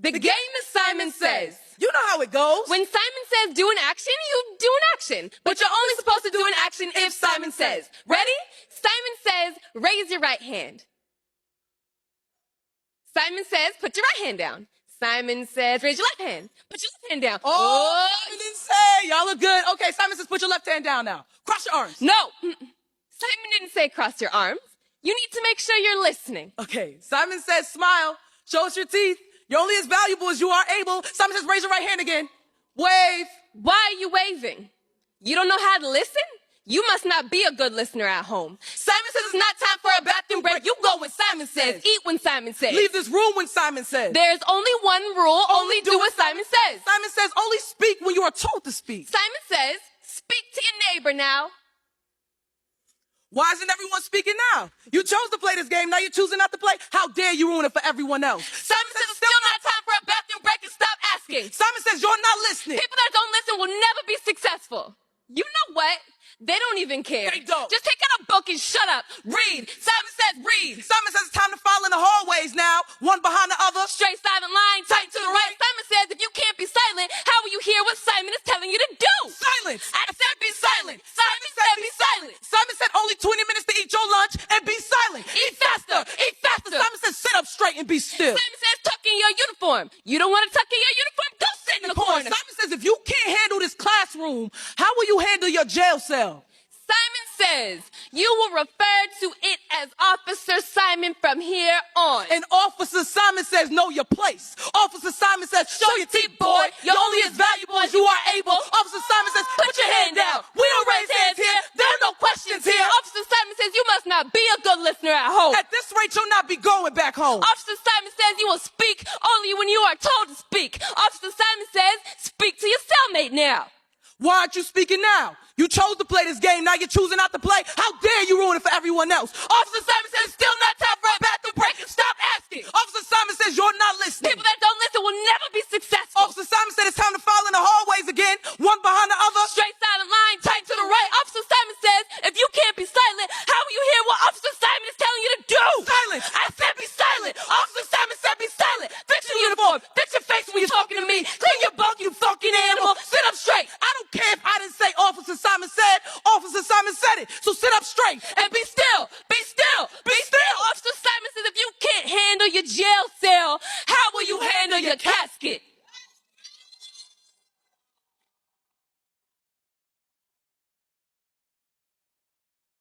The game is Simon Says. You know how it goes. When Simon says do an action, you do an action. But you're only supposed to do an action if Simon says. Ready? Simon says, raise your right hand. Simon says, put your right hand down. Simon says, raise your left hand. Put your left hand down. Oh, Simon didn't say. Y'all look good. Okay, Simon says, put your left hand down now. Cross your arms. No. Simon didn't say cross your arms. You need to make sure you're listening. Okay, Simon says, smile. Show us your teeth. You're only as valuable as you are able. Simon says, raise your right hand again. Wave. Why are you waving? You don't know how to listen? You must not be a good listener at home. Simon says it's not time for a bathroom break. You go when Simon says. Eat when Simon says. Leave this room when Simon says. There's only one rule. Only do what Simon says. Simon says only speak when you are told to speak. Simon says, speak to your neighbor now. Why isn't everyone speaking now? You chose to play this game, now you're choosing not to play? How dare you ruin it for everyone else? Simon says it's still not time for a bathroom break and stop asking. Simon says you're not listening. People that don't listen will never be successful. You know what? They don't even care. They don't. Just take out a book and shut up. Read. Simon says read. Simon says it's time to file in the hallways now, one behind the other. Straight silent line, tight to the right. Simon says if you can't be silent, how will you hear what Simon is telling you to do? Silence. I said be silent. Simon said be silent. Simon said only 20 minutes to eat your lunch and be silent. Eat faster. Eat faster. Simon says sit up straight and be still. Simon says tuck in your uniform. You don't want to tuck in your uniform? Go sit in the corner. Simon says if you can't handle this classroom, how will you handle your jail cell? Simon says you will refer to it as Officer Simon from here on. And Officer Simon says know your place. Officer Simon says show your teeth, boy. You're only as valuable as you are able. Officer Simon says put your hand down. We don't raise hands here. There are no questions here. Officer Simon says you must not be a good listener at home. At this rate, you'll not be going back home. Officer Simon says you will speak only when you are told to speak. Officer Simon says speak to your cellmate now. Why aren't you speaking now? You chose to play this game, now you're choosing not to play. How dare you ruin it for everyone else? Officer Simon says it's still not time for a bathroom break. Stop asking. Officer Simon says you're not listening. People that don't listen will never be successful. Officer Simon said it's time to file in the hallways again, one behind the other. Straight silent line, tight to the right. Officer Simon says if you can't be silent, how will you hear what Officer Simon is telling you to do? Silence. I said be silent. Officer Simon said be silent. Fix your uniform. Fix your face when you're talking to me. Clean your bunk, you fucking animal. Sit up straight. I don't care if I didn't say Officer Simon said. Officer Simon said it. So sit up straight and be still. Be still. Be still. Officer Simon says if you can't handle your jail cell, how will you handle your cat